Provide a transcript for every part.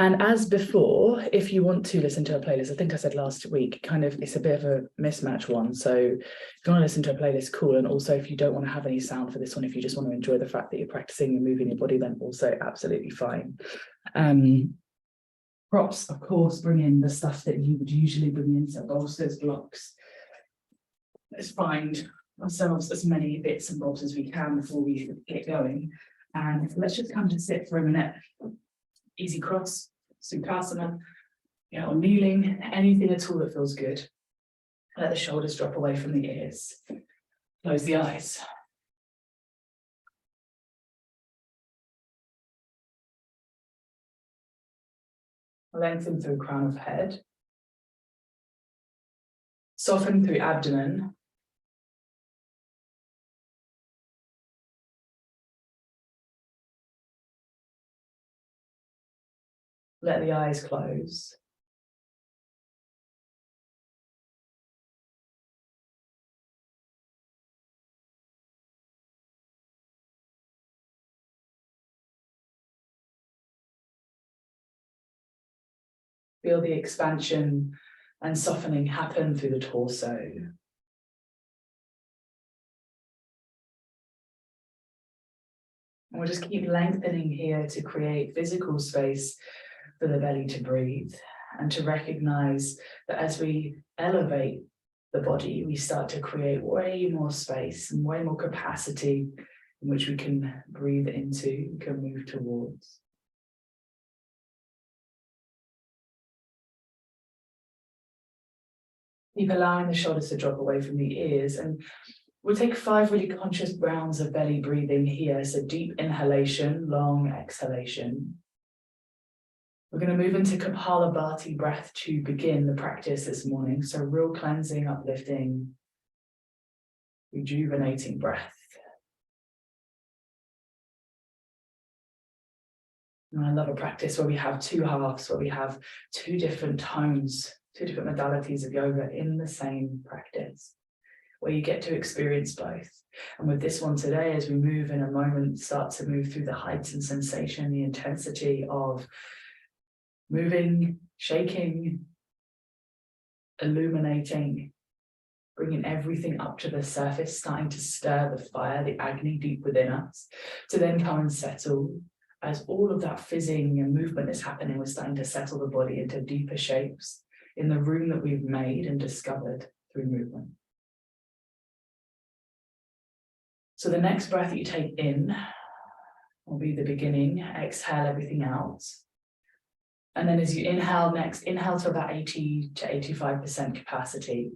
And as before, if you want to listen to a playlist, I think I said last week, kind of, it's a bit of a mismatch one. So if you want to listen to a playlist, cool. And also if you don't want to have any sound for this one, if you just want to enjoy the fact that you're practicing and moving your body, then also absolutely fine. Props, of course, bring in the stuff that you would usually bring in, so bolsters, blocks. Let's find ourselves as many bits and bobs as we can before we get going. And let's just come to sit for a minute. Easy cross, Sukhasana, or kneeling, anything at all that feels good. Let the shoulders drop away from the ears. Close the eyes. Lengthen through crown of head. Soften through abdomen. Let the eyes close. Feel the expansion and softening happen through the torso. And we'll just keep lengthening here to create physical space for the belly to breathe and to recognize that as we elevate the body, we start to create way more space and way more capacity in which we can breathe into, we can move towards. Keep allowing the shoulders to drop away from the ears, and we'll take 5 really conscious rounds of belly breathing here. So deep inhalation, long exhalation. We're going to move into Kapalabhati breath to begin the practice this morning. So real cleansing, uplifting, rejuvenating breath. And I love a practice where we have 2 halves, where we have 2 different tones, 2 different modalities of yoga in the same practice, where you get to experience both. And with this one today, as we move in a moment, start to move through the heights and sensation, the intensity of moving, shaking, illuminating, bringing everything up to the surface, starting to stir the fire, the agni deep within us, to then come and settle. As all of that fizzing and movement is happening, we're starting to settle the body into deeper shapes in the room that we've made and discovered through movement. So the next breath that you take in will be the beginning. Exhale everything out. And then as you inhale next, inhale to about 80 to 85% capacity.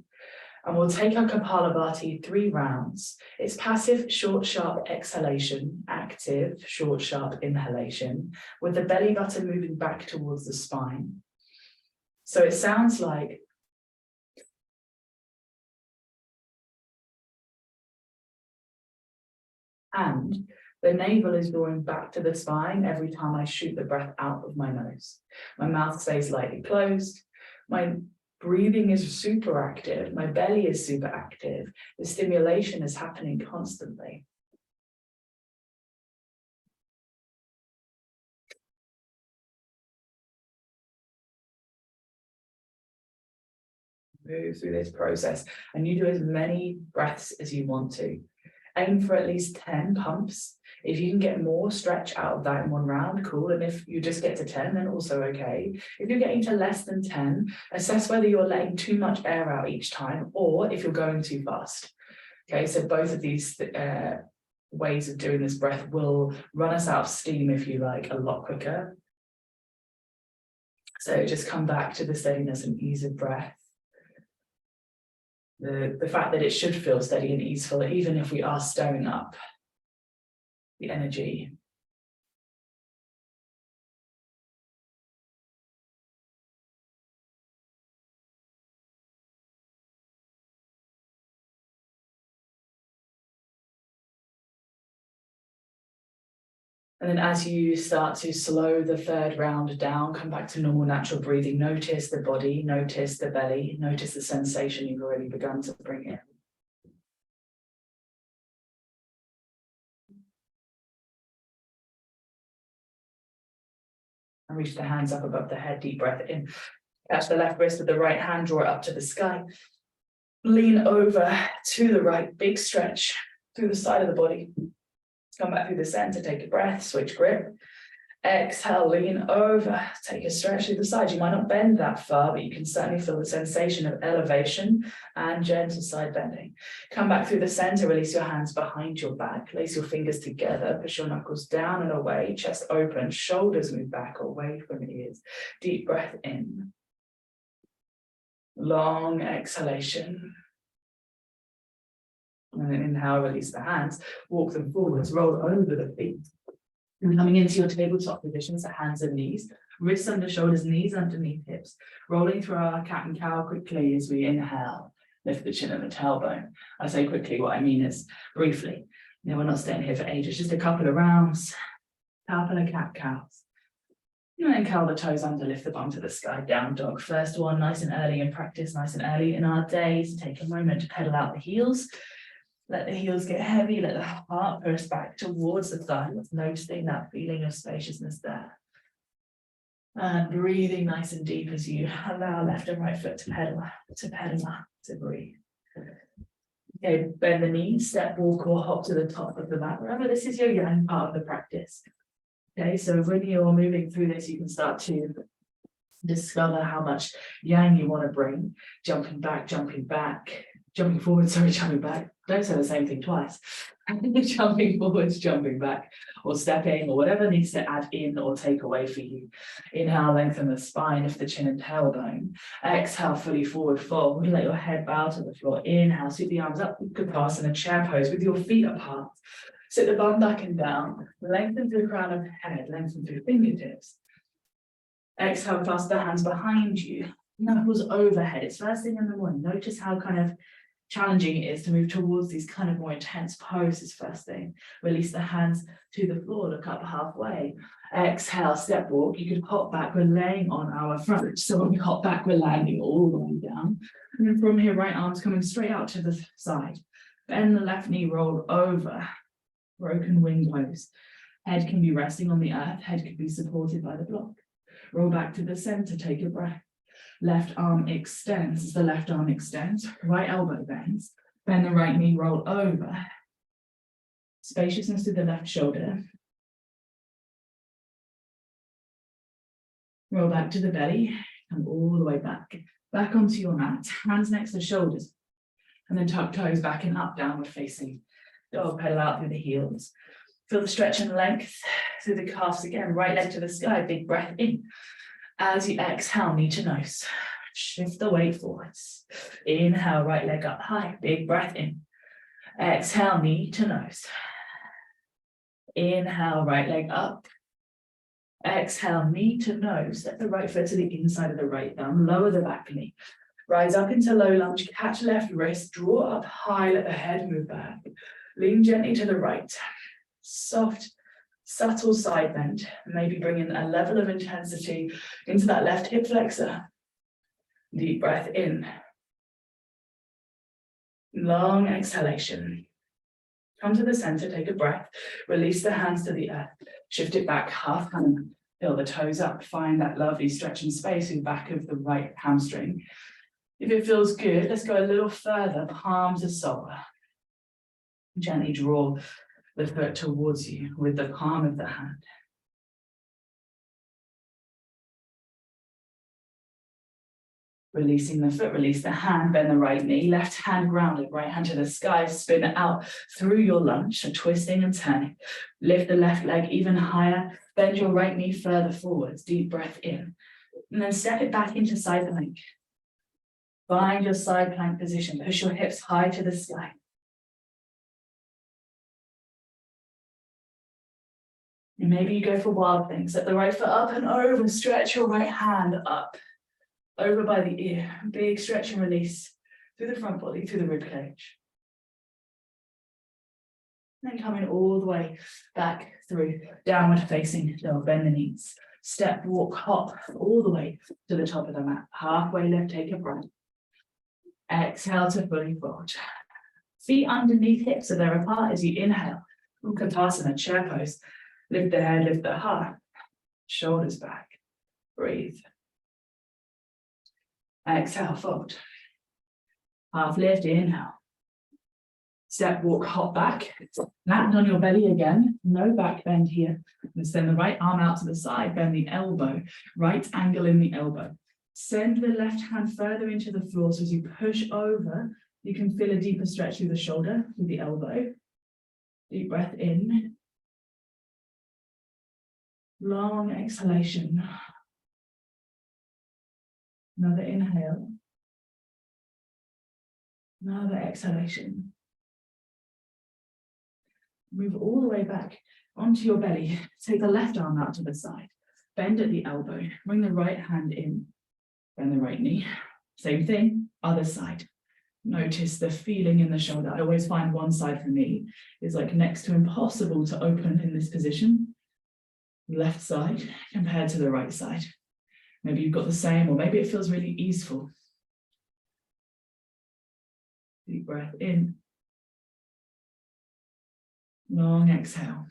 And we'll take our Kapalabhati 3 rounds. It's passive, short, sharp exhalation, active, short, sharp inhalation, with the belly button moving back towards the spine. So it sounds like and the navel is drawing back to the spine every time I shoot the breath out of my nose. My mouth stays slightly closed. My breathing is super active. My belly is super active. The stimulation is happening constantly. Move through this process, and you do as many breaths as you want to. Aim for at least 10 pumps. If you can get more stretch out of that in one round, cool. And if you just get to 10, then also okay. If you're getting to less than 10, assess whether you're letting too much air out each time or if you're going too fast. Okay, so both of these ways of doing this breath will run us out of steam, if you like, a lot quicker. So just come back to the steadiness and ease of breath. The fact that it should feel steady and easeful, even if we are stirring up the energy. And then as you start to slow the 3rd round down, come back to normal natural breathing. Notice the body, notice the belly, notice the sensation you've already begun to bring in. And reach the hands up above the head, deep breath in. Catch the left wrist with the right hand, draw it up to the sky. Lean over to the right, big stretch through the side of the body. Come back through the center, take a breath, switch grip. Exhale, lean over, take a stretch through the side. You might not bend that far, but you can certainly feel the sensation of elevation and gentle side bending. Come back through the center, release your hands behind your back, place your fingers together, push your knuckles down and away, chest open, shoulders move back away from ears. Deep breath in. Long exhalation. And then inhale, release the hands, walk them forwards, roll over the feet. And coming into your tabletop position, so hands and knees, wrists under shoulders, knees underneath hips, rolling through our cat and cow quickly as we inhale, lift the chin and the tailbone. I say quickly, what I mean is briefly. We're not staying here for ages, just a couple of rounds, couple of cat cows. And then curl the toes under, lift the bum to the sky, down dog. First one, nice and early in practice, nice and early in our days. Take a moment to pedal out the heels. Let the heels get heavy, let the heart press back towards the thighs, noticing that feeling of spaciousness there. And breathing nice and deep as you allow left and right foot to pedal, to breathe. Okay, bend the knees, step, walk, or hop to the top of the mat. Remember, this is your yang part of the practice. Okay, so when you're moving through this, you can start to discover how much yang you want to bring. Jumping forward, jumping back. Don't say the same thing twice. Jumping forwards, jumping back, or stepping, or whatever needs to add in or take away for you. Inhale, lengthen the spine, lift the chin and tailbone. Exhale, fully forward fold. Let your head bow to the floor. Inhale, sweep the arms up, Utkatasana, chair pose with your feet apart. Sit the bum back and down, lengthen through the crown of the head, lengthen through fingertips. Exhale, clasp the hands behind you, knuckles overhead. It's first thing in the morning. Notice how kind of challenging it is to move towards these kind of more intense poses first thing. Release the hands to the floor, look up halfway. Exhale, step walk. You could hop back, we're laying on our front. So when we hop back, we're landing all the way down. And then from here, right arm's coming straight out to the side. Bend the left knee, roll over. Broken wing pose. Head can be resting on the earth, head can be supported by the block. Roll back to the center, take a breath. Left arm extends, as the left arm extends, right elbow bends. Bend the right knee, roll over. Spaciousness to the left shoulder. Roll back to the belly, come all the way back. Back onto your mat, hands next to shoulders. And then tuck toes back and up, downward facing dog, pedal out through the heels. Feel the stretch and length through the calves again. Right leg to the sky, big breath in. As you exhale, knee to nose. Shift the weight forwards. Inhale, right leg up high, big breath in. Exhale, knee to nose. Inhale, right leg up. Exhale, knee to nose. Let the right foot to the inside of the right thumb. Lower the back knee. Rise up into low lunge. Catch left wrist. Draw up high. Let the head move back. Lean gently to the right. Soft, subtle side bend. Maybe bring in a level of intensity into that left hip flexor. Deep breath in. Long exhalation. Come to the center, take a breath. Release the hands to the earth. Shift it back half hand. Feel the toes up. Find that lovely stretching space in the back of the right hamstring. If it feels good, let's go a little further. Palms are solar. Gently draw the foot towards you with the palm of the hand. Releasing the foot, release the hand, bend the right knee, left hand grounded, right hand to the sky, spin it out through your lunge, so twisting and turning. Lift the left leg even higher, bend your right knee further forwards, deep breath in. And then step it back into side plank. Find your side plank position, push your hips high to the sky. And maybe you go for wild things. Set the right foot up and over. Stretch your right hand up. Over by the ear. Big stretch and release. Through the front body, through the rib cage. And then coming all the way back through. Downward facing dog. Bend the knees. Step, walk, hop. All the way to the top of the mat. Halfway lift, take a breath. Exhale to fully fold. Feet underneath hips so they're apart as you inhale. Utkatasana, chair pose. Lift the head, lift the heart. Shoulders back. Breathe. Exhale, fold. Half lift, inhale. Step, walk, hop back. Land on your belly again. No back bend here. And send the right arm out to the side. Bend the elbow. Right angle in the elbow. Send the left hand further into the floor. So as you push over, you can feel a deeper stretch through the shoulder, through the elbow. Deep breath in. Long exhalation. Another inhale. Another exhalation. Move all the way back onto your belly. Take the left arm out to the side. Bend at the elbow. Bring the right hand in. Bend the right knee. Same thing, other side. Notice the feeling in the shoulder. I always find one side for me is like next to impossible to open in this position. Left side compared to the right side. Maybe you've got the same, or maybe it feels really easeful. Deep breath in. Long exhale.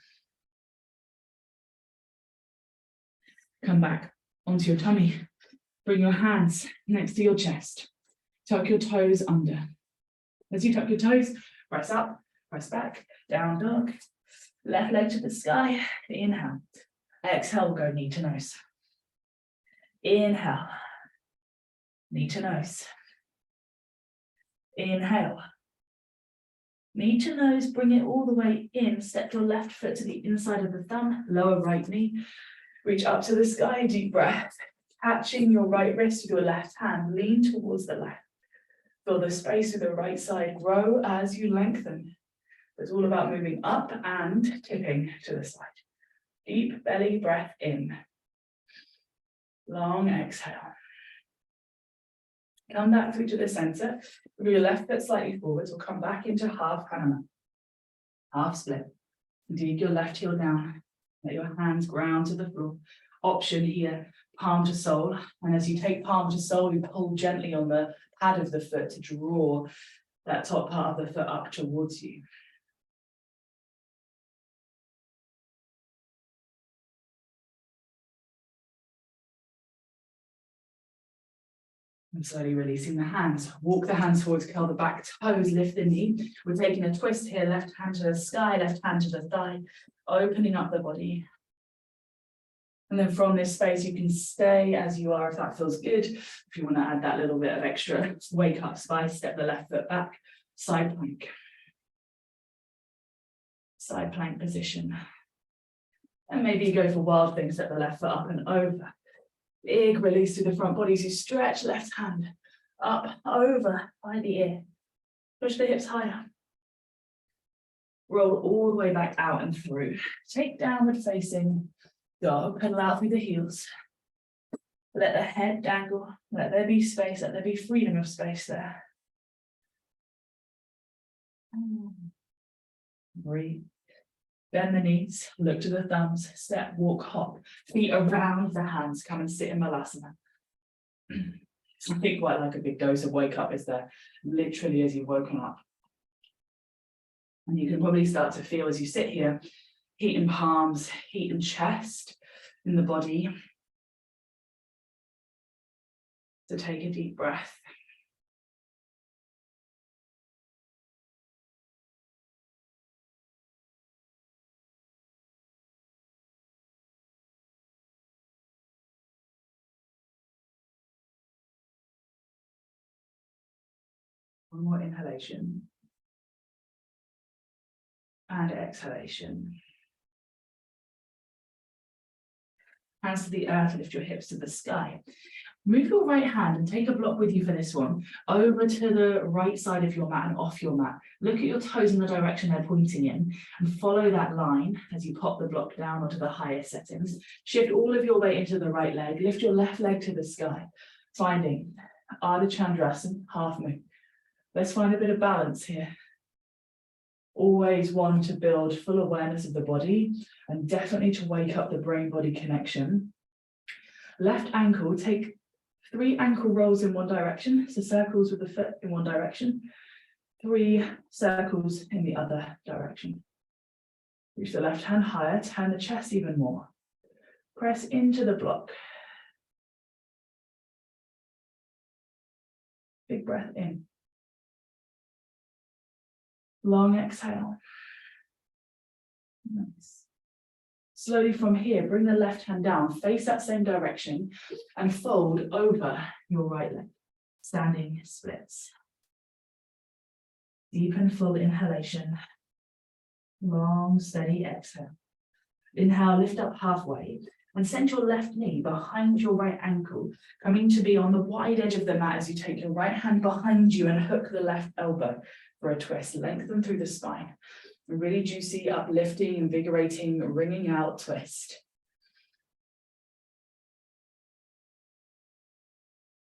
Come back onto your tummy. Bring your hands next to your chest. Tuck your toes under. As you tuck your toes, press up, press back, down dog. Left leg to the sky. Inhale. Exhale, go knee to nose. Inhale. Knee to nose. Inhale. Knee to nose, bring it all the way in. Step your left foot to the inside of the thumb, lower right knee. Reach up to the sky, deep breath. Catching your right wrist with your left hand, lean towards the left. Feel the space with the right side grow as you lengthen. It's all about moving up and tipping to the side. Deep belly breath in. Long exhale. Come back through to the center. Move your left foot slightly forwards. We'll come back into half Panama. Half split. Dig your left heel down. Let your hands ground to the floor. Option here, palm to sole. And as you take palm to sole, you pull gently on the pad of the foot to draw that top part of the foot up towards you. And slowly releasing the hands. Walk the hands forwards, curl the back toes, lift the knee. We're taking a twist here, left hand to the sky, left hand to the thigh, opening up the body. And then from this space, you can stay as you are if that feels good. If you want to add that little bit of extra wake up spice, step the left foot back, side plank. Side plank position. And maybe you go for wild things, step the left foot up and over. Big release through the front body as you stretch left hand up, over by the ear. Push the hips higher. Roll all the way back out and through. Take downward facing dog, pedal out through the heels. Let the head dangle. Let there be space. Let there be freedom of space there. Breathe. Bend the knees, look to the thumbs, step, walk, hop, feet around the hands, come and sit in Malasana. I think quite like a big dose of wake up is there, literally as you've woken up. And you can probably start to feel as you sit here, heat in palms, heat in chest, in the body. So take a deep breath. One more inhalation. And exhalation. Hands to the earth, lift your hips to the sky. Move your right hand and take a block with you for this one, over to the right side of your mat and off your mat. Look at your toes in the direction they're pointing in and follow that line as you pop the block down onto the higher settings. Shift all of your weight into the right leg, lift your left leg to the sky, finding Ardha Chandrasana, half moon. Let's find a bit of balance here. Always one to build full awareness of the body and definitely to wake up the brain-body connection. Left ankle, take 3 ankle rolls in one direction, so circles with the foot in one direction, 3 circles in the other direction. Reach the left hand higher, turn the chest even more. Press into the block. Big breath in. Long exhale. Nice. Slowly from here, bring the left hand down, face that same direction, and fold over your right leg. Standing splits. Deep and full inhalation. Long, steady exhale. Inhale, lift up halfway, and send your left knee behind your right ankle, coming to be on the wide edge of the mat as you take your right hand behind you and hook the left elbow for a twist. Lengthen through the spine. A really juicy, uplifting, invigorating, ringing out twist.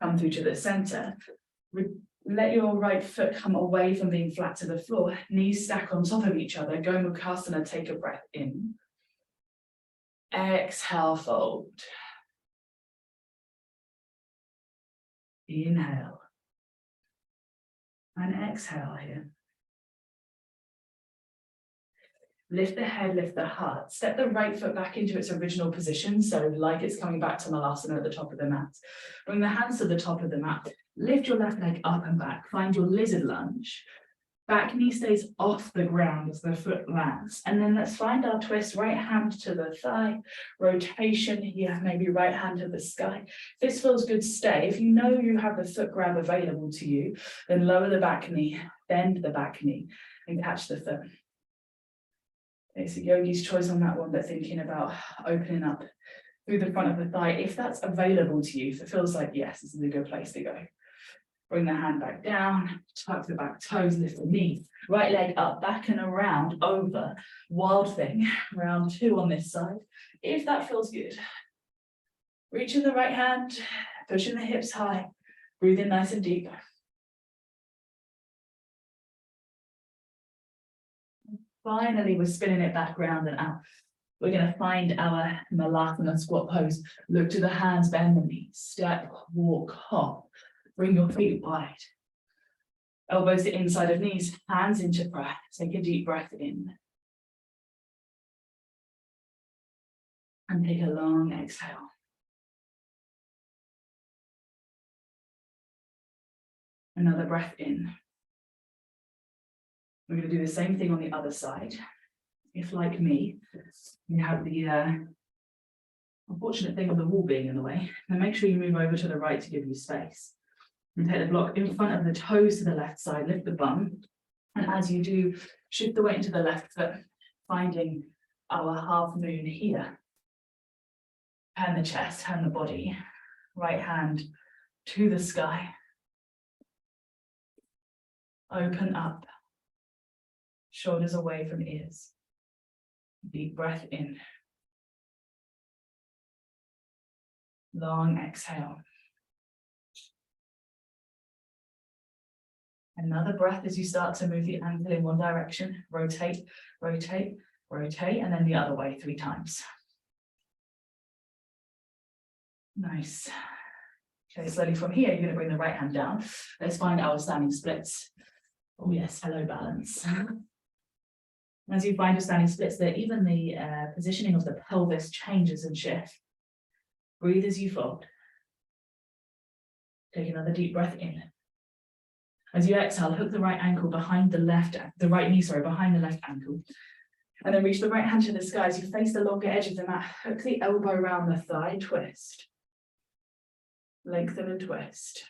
Come through to the center. Let your right foot come away from being flat to the floor. Knees stack on top of each other. Gomukhasana, take a breath in. Exhale, fold. Inhale. And exhale here. Lift the head, lift the heart. Step the right foot back into its original position, so like it's coming back to Malasana at the top of the mat. Bring the hands to the top of the mat. Lift your left leg up and back. Find your lizard lunge. Back knee stays off the ground as the foot lands. And then let's find our twist. Right hand to the thigh. Rotation here, maybe right hand to the sky. If this feels good, stay. If you know you have the foot grab available to you, then lower the back knee, bend the back knee, and catch the foot. It's a yogi's choice on that one, but thinking about opening up through the front of the thigh. If that's available to you, if it feels like, yes, this is a good place to go. Bring the hand back down, tuck the back toes, lift the knee. Right leg up, back and around, over. Wild thing, round 2 on this side. If that feels good. Reach in the right hand, pushing the hips high. Breathe in nice and deep. Finally, we're spinning it back round and out. We're going to find our Malasana squat pose. Look to the hands, bend the knees, step, walk, hop. Bring your feet wide. Elbows to inside of knees, hands into breath. Take a deep breath in. And take a long exhale. Another breath in. We're going to do the same thing on the other side. If, like me, you have the unfortunate thing of the wall being in the way, then make sure you move over to the right to give you space. And take the block in front of the toes to the left side, lift the bum. And as you do, shift the weight into the left foot, finding our half moon here. Turn the chest, turn the body. Right hand to the sky. Open up. Shoulders away from ears. Deep breath in. Long exhale. Another breath as you start to move the ankle in one direction. Rotate, rotate, rotate, and then the other way 3 times. Nice. Okay, slowly from here, you're going to bring the right hand down. Let's find our standing splits. Oh yes, hello balance. As you find your standing splits there, even the positioning of the pelvis changes and shifts. Breathe as you fold. Take another deep breath in. As you exhale, hook the right ankle behind the right knee, behind the left ankle. And then reach the right hand to the sky as you face the longer edge of the mat. Hook the elbow around the thigh, twist. Lengthen and twist.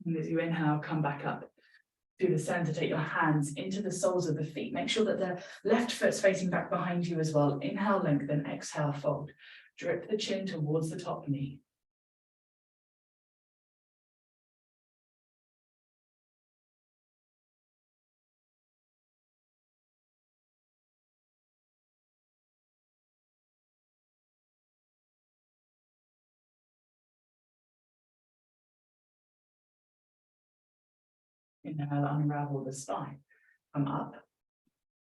And as you inhale, come back up to the center. Take your hands into the soles of the feet. Make sure that the left foot's facing back behind you as well. Inhale, lengthen, exhale, fold. Drip the chin towards the top knee. Inhale, unravel the spine. Come up.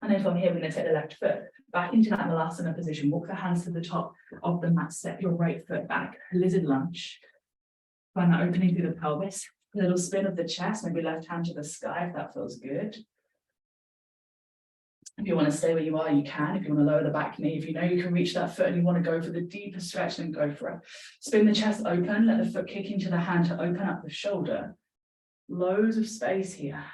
And then from here, we're going to take the left foot back into that Malasana position. Walk the hands to the top of the mat. Step your right foot back. Lizard lunge. Find that opening through the pelvis. A little spin of the chest, maybe left hand to the sky if that feels good. If you want to stay where you are, you can. If you want to lower the back knee, if you know you can reach that foot and you want to go for the deeper stretch, then go for it. Spin the chest open, let the foot kick into the hand to open up the shoulder. Loads of space here.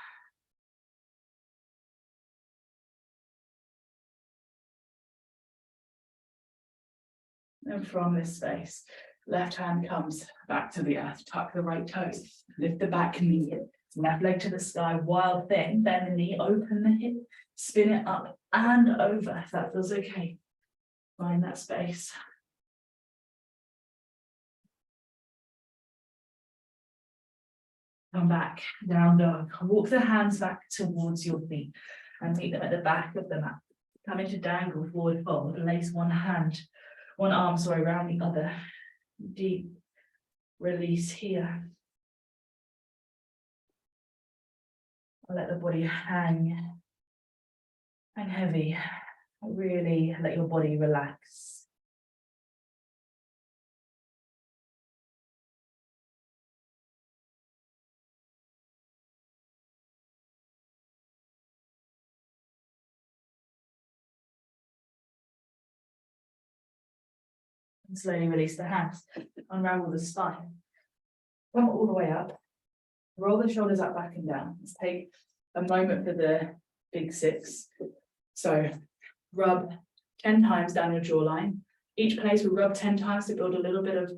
And from this space, left hand comes back to the earth, tuck the right toes, lift the back knee, left leg to the sky, while thin, bend the knee, open the hip, spin it up and over, if that feels okay. Find that space. Come back, down dog. Walk the hands back towards your feet and meet them at the back of the mat. Come into dangle, forward fold, lace one arm, around the other. Deep release here. Let the body hang heavy. Really let your body relax. And slowly release the hands. Unravel the spine. Come all the way up. Roll the shoulders up, back and down. Let's take a moment for the big six. So rub 10 times down your jawline. Each place we rub 10 times to build a little bit of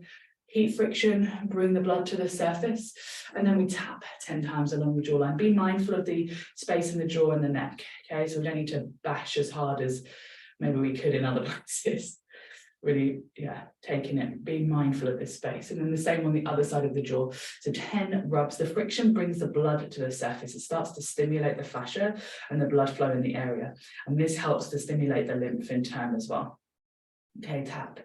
heat friction, bring the blood to the surface, and then we tap 10 times along the jawline. Be mindful of the space in the jaw and the neck, okay? So we don't need to bash as hard as maybe we could in other places. Really, taking it, being mindful of this space. And then the same on the other side of the jaw. So 10 rubs. The friction brings the blood to the surface. It starts to stimulate the fascia and the blood flow in the area. And this helps to stimulate the lymph in turn as well. Okay, tap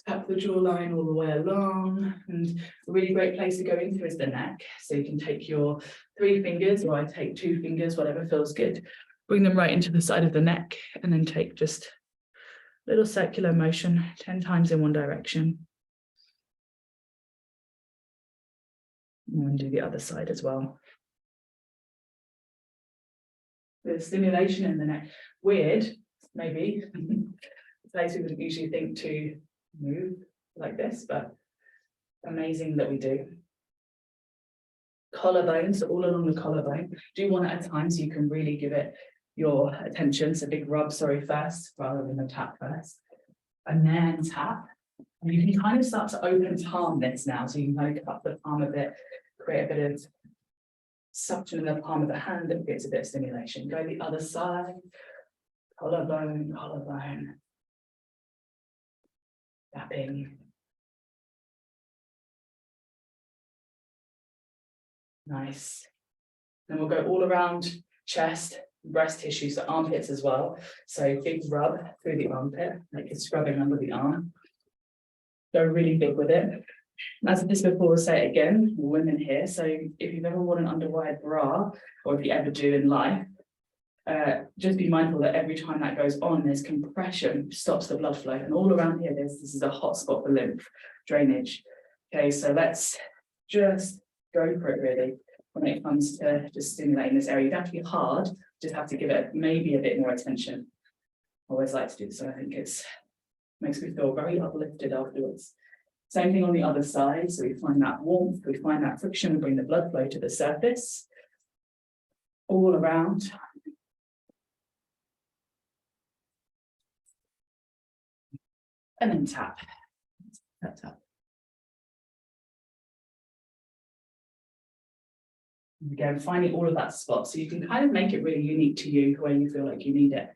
the jawline all the way along. And a really great place to go into is the neck. So you can take your 3 fingers, or I take 2 fingers, whatever feels good. Bring them right into the side of the neck and then take just little circular motion 10 times in one direction. And do the other side as well. The stimulation in the neck. Weird, maybe. A place we wouldn't usually think to move like this, but amazing that we do. Collarbone, so all along the collarbone. Do one at a time so you can really give it your attention. So big rub, first, rather than a tap first. And then tap. And you can kind of start to open palm this now. So you can kind of cup the palm a bit, create a bit of suction in the palm of the hand that gets a bit of stimulation. Go the other side. Collarbone, collarbone. Tapping. Nice. Then we'll go all around chest, breast tissue, so armpits as well. So big rub through the armpit, like you're scrubbing under the arm. Go really big with it. As I did before, we'll say it again, women here. So if you've ever worn an underwired bra, or if you ever do in life, just be mindful that every time that goes on, there's compression, stops the blood flow. And all around here, this is a hot spot for lymph drainage. Okay, so let's just go for it really when it comes to just stimulating this area. You don't have to be hard, just have to give it maybe a bit more attention. I always like to do this, so I think makes me feel very uplifted afterwards. Same thing on the other side. So we find that warmth, we find that friction, we bring the blood flow to the surface, all around. And then tap. Tap, tap. Again, finding all of that spot so you can kind of make it really unique to you where you feel like you need it.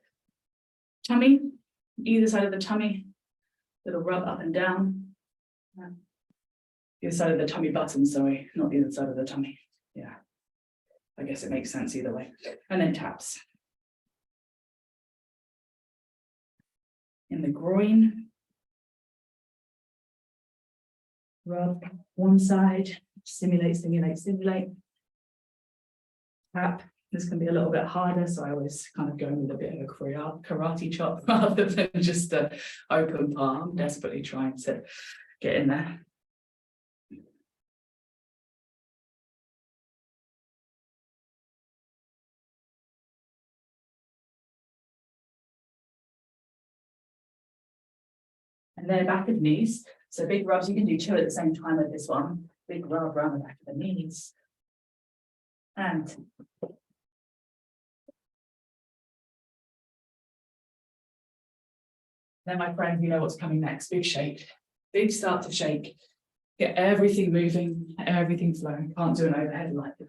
Tummy, either side of the tummy, little rub up and down. The other side of the tummy button, sorry, not the other side of the tummy. Yeah, I guess it makes sense either way. And then taps. In the groin. Rub one side, stimulate, stimulate, stimulate. Tap. This can be a little bit harder, so I always kind of go with a bit of a karate chop rather than just an open palm, desperately trying to get in there. And then back of knees. So big rubs, you can do two at the same time with this one. Big rub around the back of the knees. And then, my friend, you know what's coming next. Big shake. Big start to shake. Get everything moving, everything flowing. Can't do an overhead like this.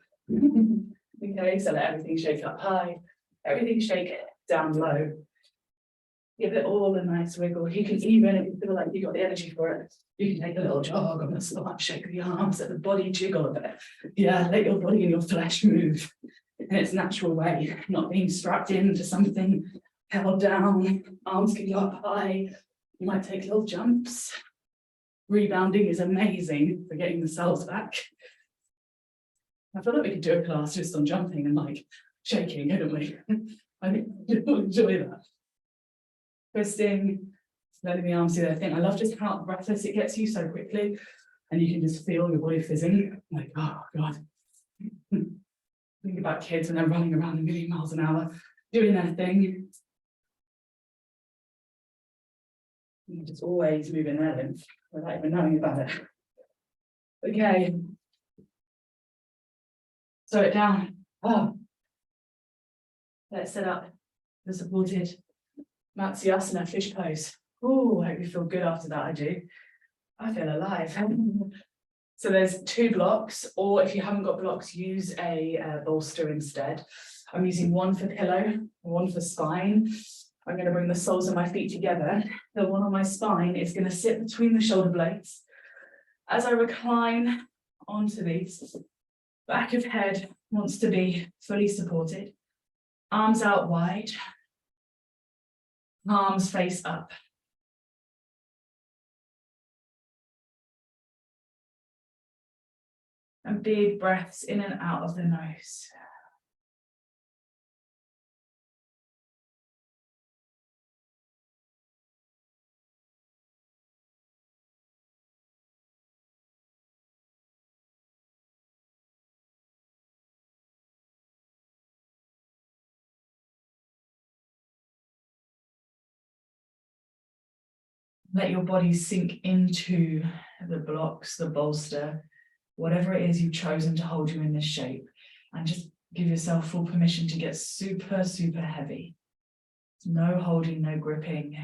Okay, so let everything shake up high, everything shake down low. Give it all a nice wiggle. You can even, if you feel like you've got the energy for it, you can take a little jog on the spot, shake the arms, let the body jiggle a bit. Yeah, let your body and your flesh move in its natural way, not being strapped into something, held down, arms can go up high. You might take little jumps. Rebounding is amazing for getting the cells back. I feel like we could do a class just on jumping and like shaking, couldn't we? I think you'll enjoy that. Twisting, letting the arms do their thing. I love just how breathless it gets you so quickly, and you can just feel your body fizzing. Like, oh God. Think about kids when they're running around a million miles an hour, doing their thing. You're just always moving their limbs without even knowing about it. Okay. Slow it down. Oh. Let's set up the supported Matsyasana fish pose. Oh, I hope you feel good after that. I do. I feel alive. So there's two blocks, or if you haven't got blocks, use a bolster instead. I'm using one for pillow, one for spine. I'm going to bring the soles of my feet together. The one on my spine is going to sit between the shoulder blades. As I recline onto these, back of head wants to be fully supported. Arms out wide. Arms face up. And big breaths in and out of the nose. Let your body sink into the blocks, the bolster, whatever it is you've chosen to hold you in this shape, and just give yourself full permission to get super, super heavy. No holding, no gripping.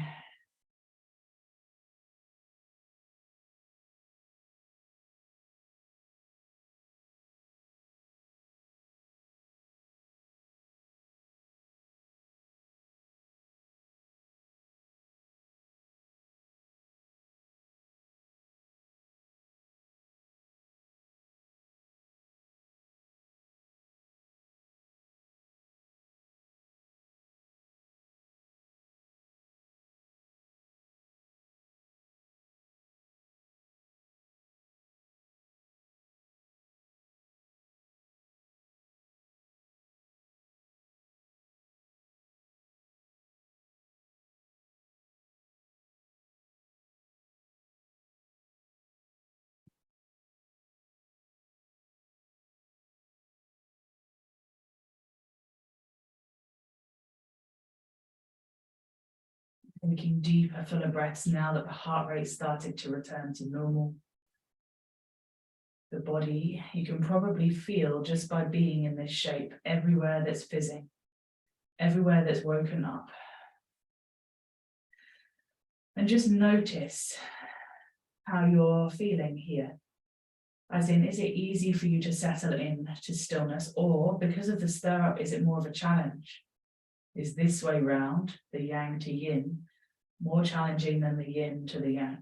Taking deeper, fuller breaths now that the heart rate started to return to normal. The body, you can probably feel just by being in this shape, everywhere that's fizzing, everywhere that's woken up. And just notice how you're feeling here. As in, is it easy for you to settle in to stillness, or because of the stir up, is it more of a challenge? Is this way round, the yang to yin, more challenging than the yin to the yang?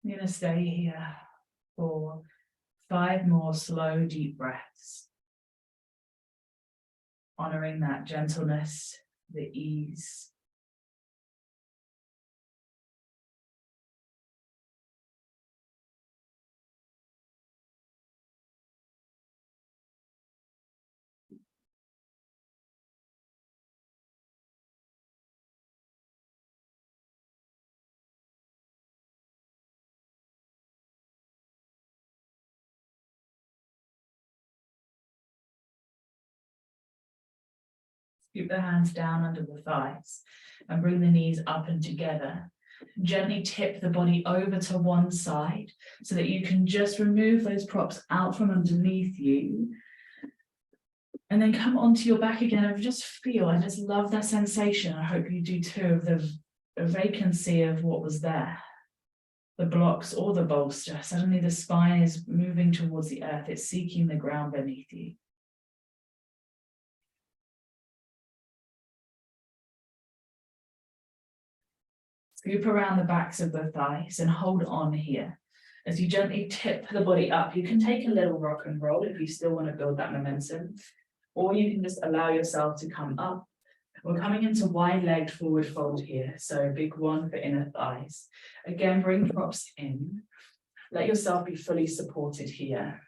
You're going to stay here for 5 more slow, deep breaths, honoring that gentleness, the ease. Scoop the hands down under the thighs and bring the knees up and together. Gently tip the body over to one side so that you can just remove those props out from underneath you. And then come onto your back again and just feel, I just love that sensation. I hope you do too, of the vacancy of what was there. The blocks or the bolster. Suddenly the spine is moving towards the earth. It's seeking the ground beneath you. Scoop around the backs of the thighs and hold on here. As you gently tip the body up, you can take a little rock and roll if you still want to build that momentum, or you can just allow yourself to come up. We're coming into wide-legged forward fold here, so big one for inner thighs. Again, bring props in. Let yourself be fully supported here.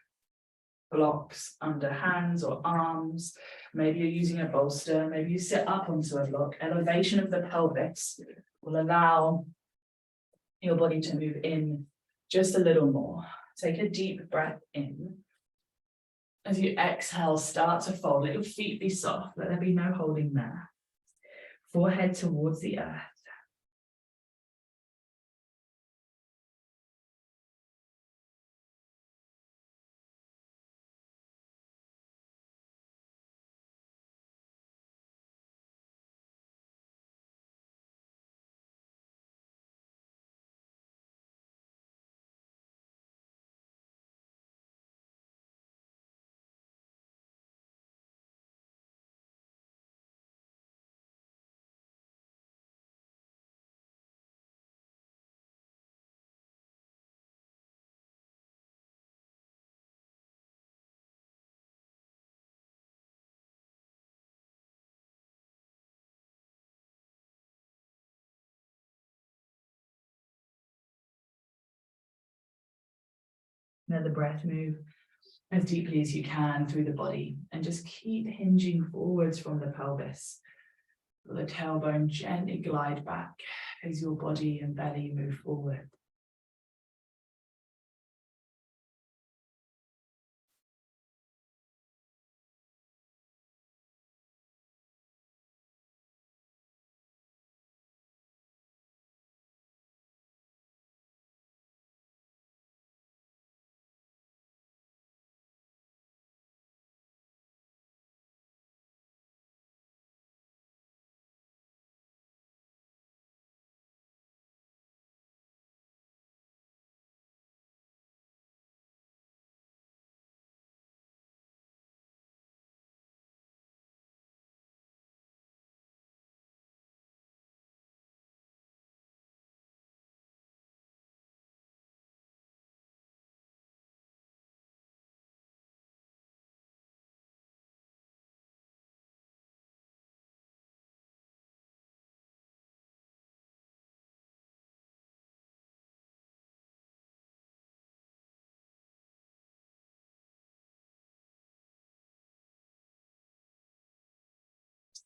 Blocks under hands or arms. Maybe you're using a bolster. Maybe you sit up onto a block. Elevation of the pelvis will allow your body to move in just a little more. Take a deep breath in. As you exhale, start to fold. Let your feet be soft. Let there be no holding there. Forehead towards the earth. Let the breath move as deeply as you can through the body and just keep hinging forwards from the pelvis. Let the tailbone gently glide back as your body and belly move forward.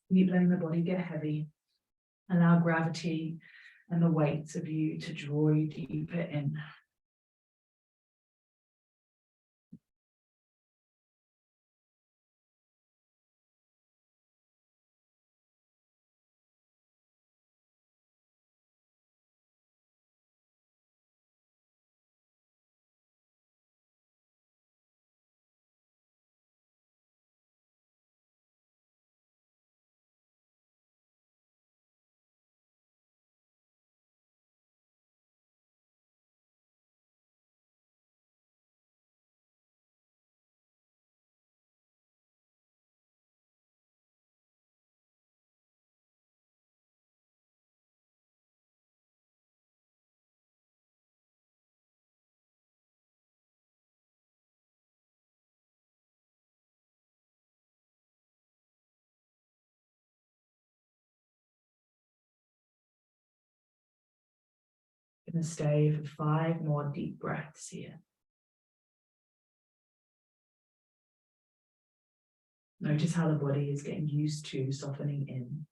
Keep letting the body get heavy. Allow gravity and the weight of you to draw you deeper in. going to stay for 5 more deep breaths here. Notice how the body is getting used to softening in.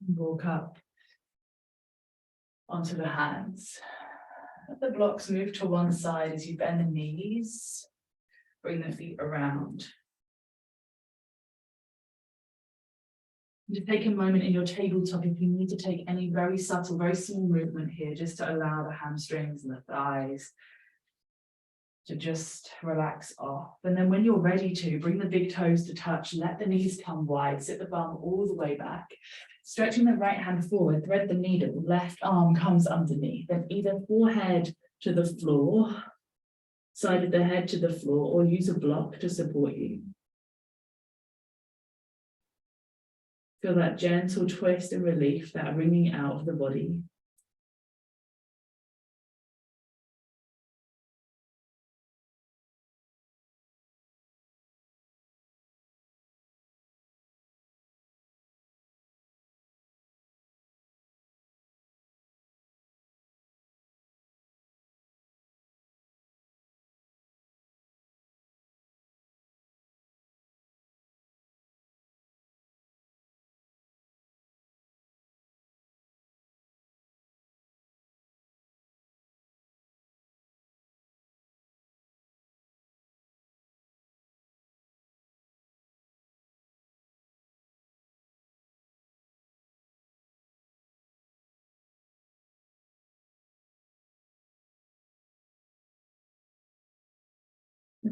Walk up onto the hands. Let the blocks move to one side as you bend the knees. Bring the feet around. Just take a moment in your tabletop if you need to take any very subtle, very small movement here, just to allow the hamstrings and the thighs to just relax off. And then when you're ready to, bring the big toes to touch, let the knees come wide, sit the bum all the way back. Stretching the right hand forward, thread the needle, left arm comes underneath, then either forehead to the floor, side of the head to the floor, or use a block to support you. Feel that gentle twist and relief, that wringing out of the body.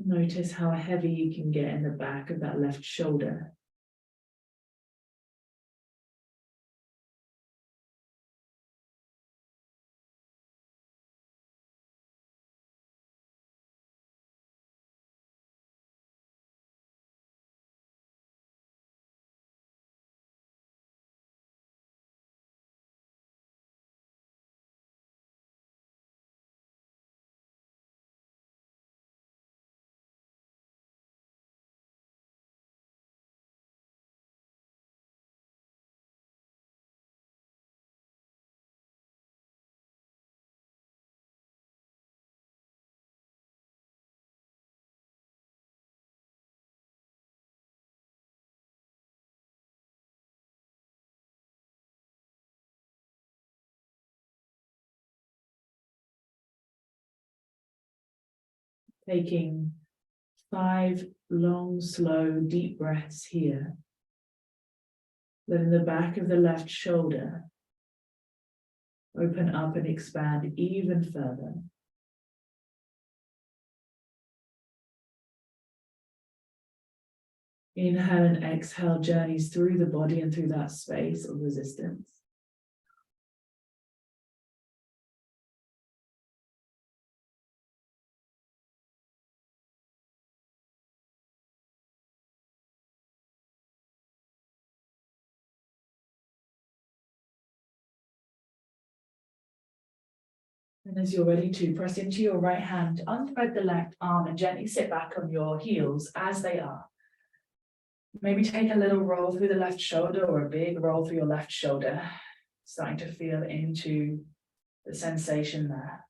Notice how heavy you can get in the back of that left shoulder. Taking 5 long, slow, deep breaths here. Letting the back of the left shoulder open up and expand even further. Inhale and exhale journeys through the body and through that space of resistance. And as you're ready to, press into your right hand, unthread the left arm and gently sit back on your heels as they are. Maybe take a little roll through the left shoulder or a big roll through your left shoulder, starting to feel into the sensation there.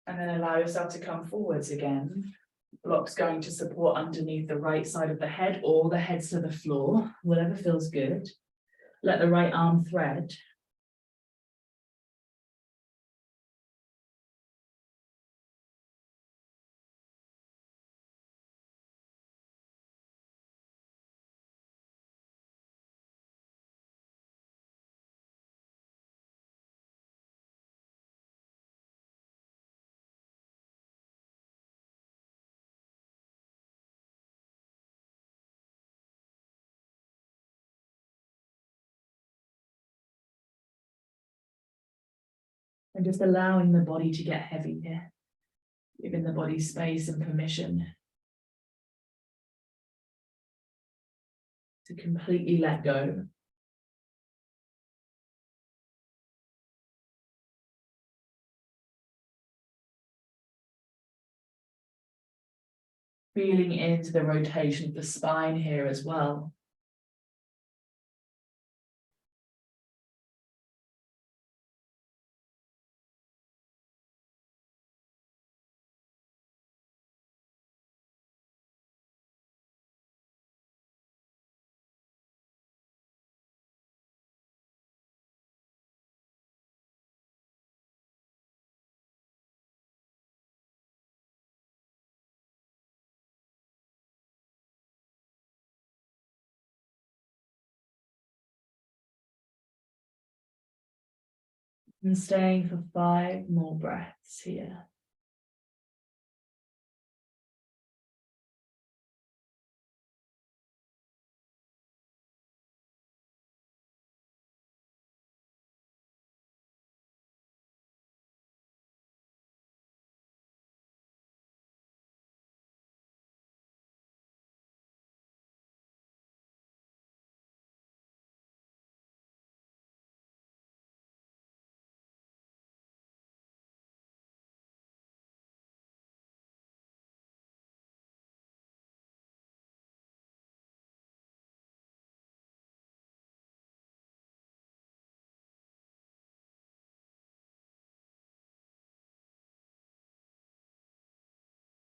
And then allow yourself to come forwards again. Blocks going to support underneath the right side of the head or the heads to the floor, whatever feels good. Let the right arm thread. And just allowing the body to get heavy here, giving the body space and permission to completely let go. Feeling into the rotation of the spine here as well. And staying for 5 more breaths here.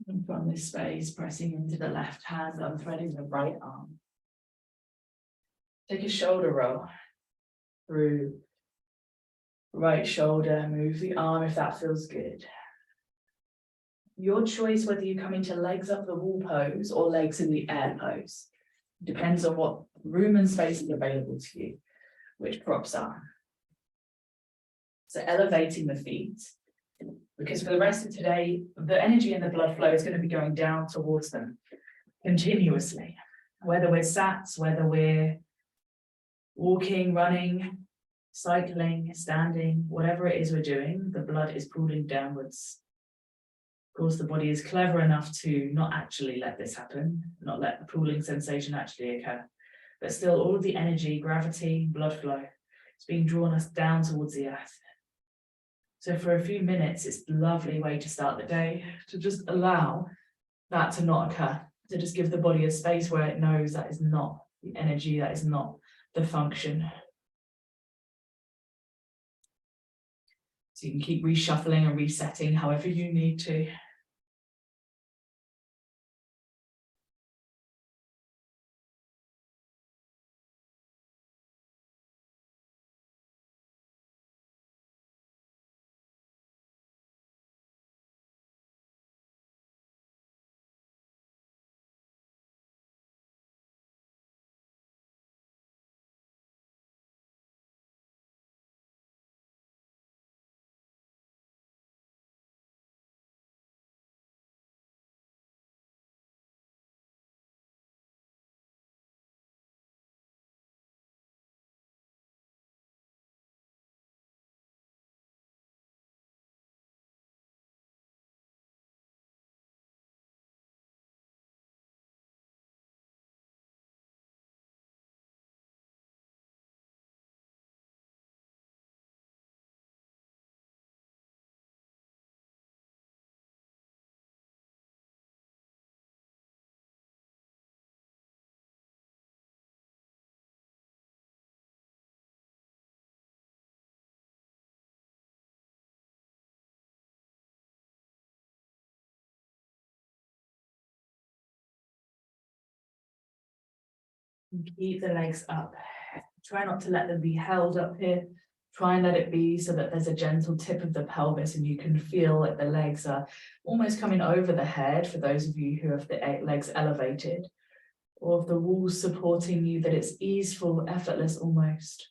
And from this space, pressing into the left hand, unthreading the right arm. Take a shoulder roll through right shoulder, move the arm if that feels good. Your choice whether you come into legs up the wall pose or legs in the air pose. Depends on what room and space is available to you, which props are. So elevating the feet, because for the rest of today, the energy and the blood flow is going to be going down towards them continuously. Whether we're sat, whether we're walking, running, cycling, standing, whatever it is we're doing, the blood is pooling downwards. Of course, the body is clever enough to not actually let this happen, not let the pooling sensation actually occur. But still, all of the energy, gravity, blood flow is being drawn us down towards the earth. So for a few minutes, it's a lovely way to start the day, to just allow that to not occur, to just give the body a space where it knows that is not the energy, that is not the function. So you can keep reshuffling and resetting however you need to. And keep the legs up. Try not to let them be held up here. Try and let it be so that there's a gentle tip of the pelvis and you can feel that the legs are almost coming over the head for those of you who have the legs elevated, or of the walls supporting you, that it's easeful, effortless almost.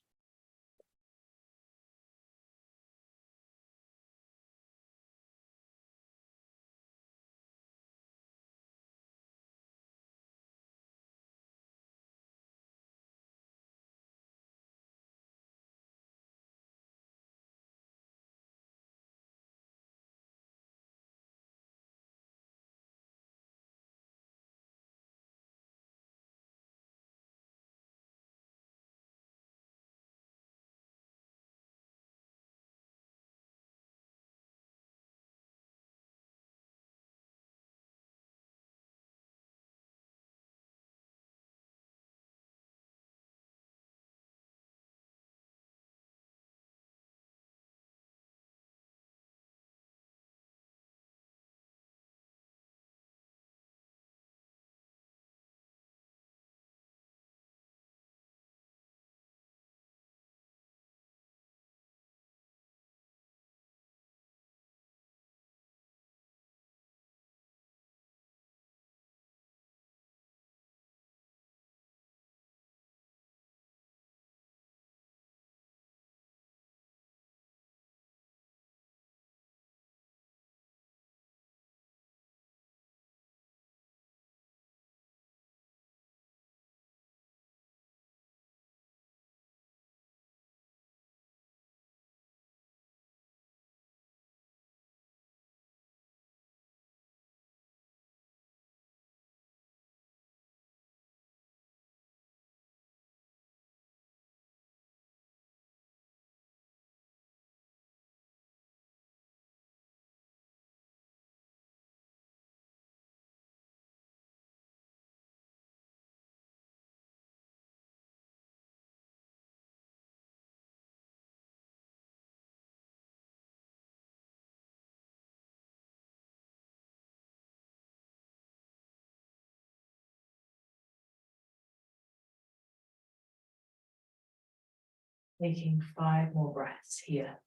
Taking 5 more breaths here.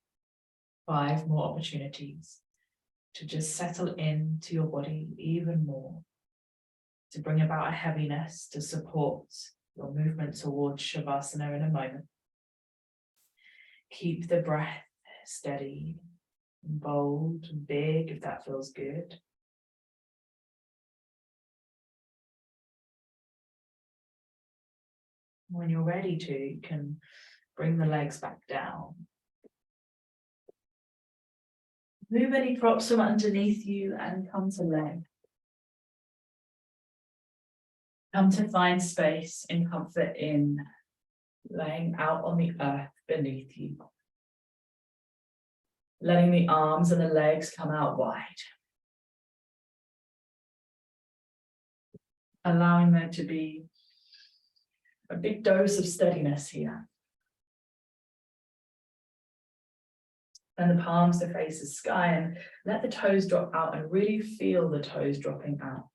5 more opportunities to just settle into your body even more, to bring about a heaviness to support your movement towards Shavasana in a moment. Keep the breath steady and bold and big if that feels good. When you're ready to, you can bring the legs back down. Move any props from underneath you and come to lay. Come to find space and comfort in laying out on the earth beneath you. Letting the arms and the legs come out wide. Allowing there to be a big dose of steadiness here. And the palms to face the sky, and let the toes drop out and really feel the toes dropping out.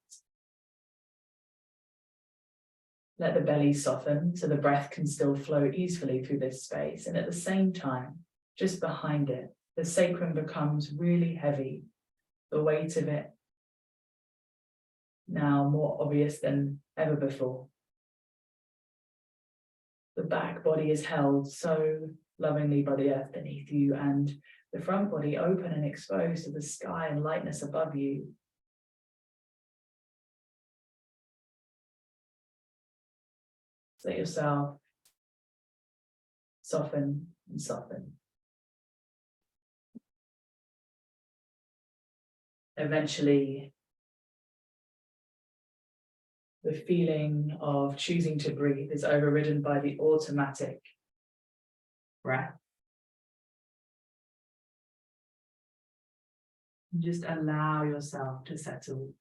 Let the belly soften so the breath can still flow easily through this space. And at the same time, just behind it, the sacrum becomes really heavy. The weight of it now more obvious than ever before. The back body is held so lovingly by the earth beneath you, and the front body open and exposed to the sky and lightness above you. Let yourself soften and soften. Eventually, the feeling of choosing to breathe is overridden by the automatic breath. Just allow yourself to settle.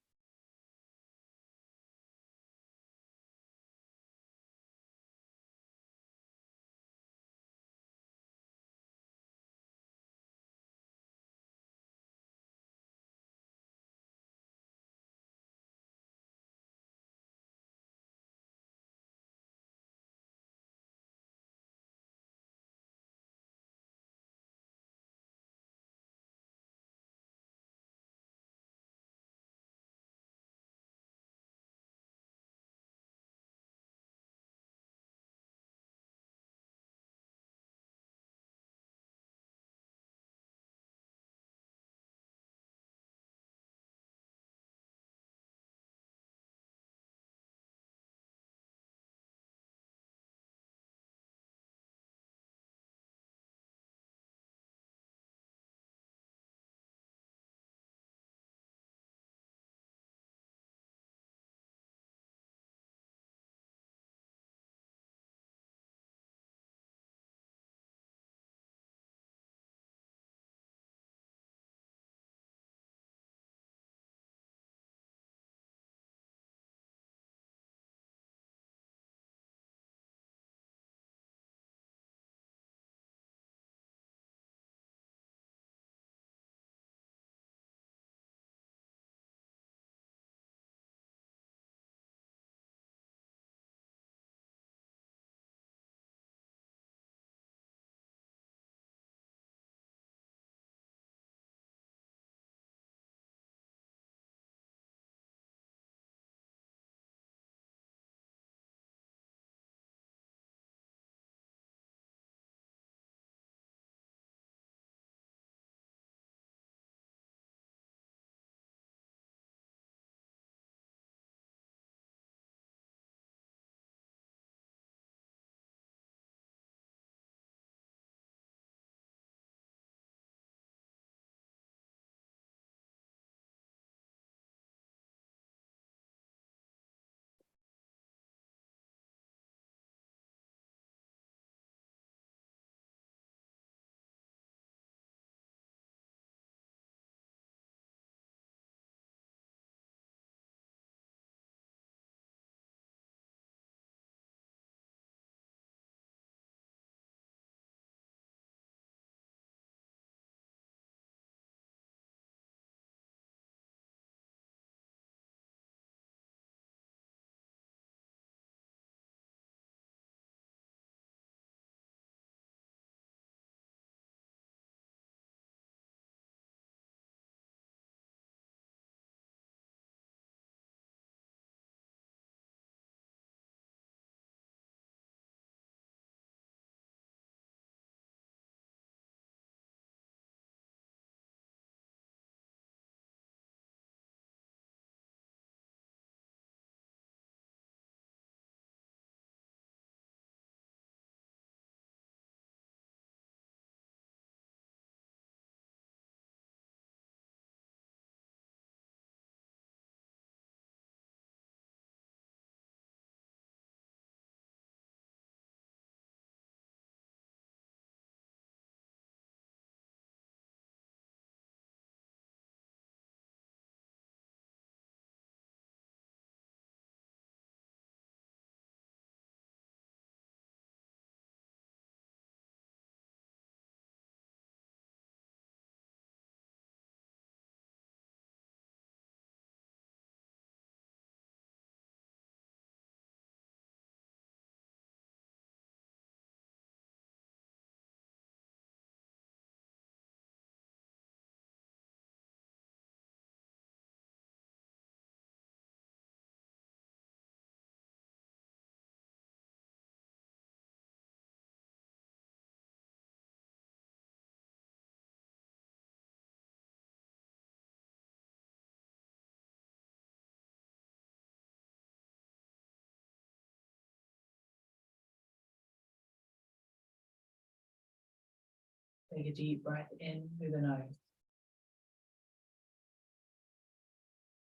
Take a deep breath in through the nose.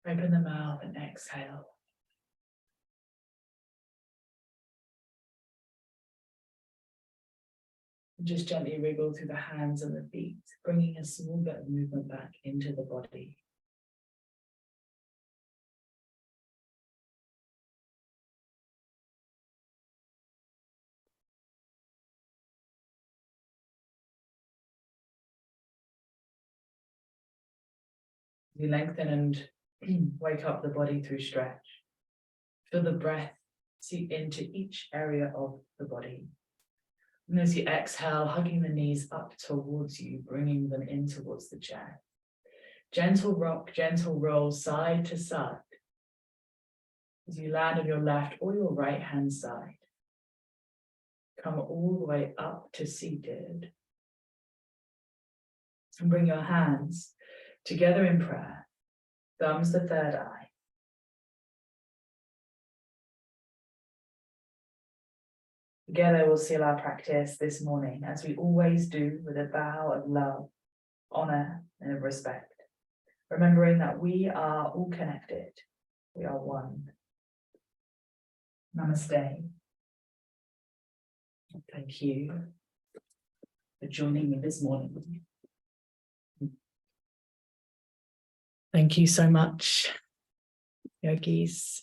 Open the mouth and exhale. Just gently wriggle through the hands and the feet, bringing a small bit of movement back into the body. You lengthen and wake up the body through stretch. Feel the breath seep into each area of the body. And as you exhale, hugging the knees up towards you, bringing them in towards the chair. Gentle rock, gentle roll side to side. As you land on your left or your right hand side. Come all the way up to seated. And bring your hands together in prayer. Thumbs the third eye. Together we'll seal our practice this morning, as we always do, with a bow of love, honor, and of respect. Remembering that we are all connected. We are one. Namaste. Thank you for joining me this morning. Thank you so much, yogis.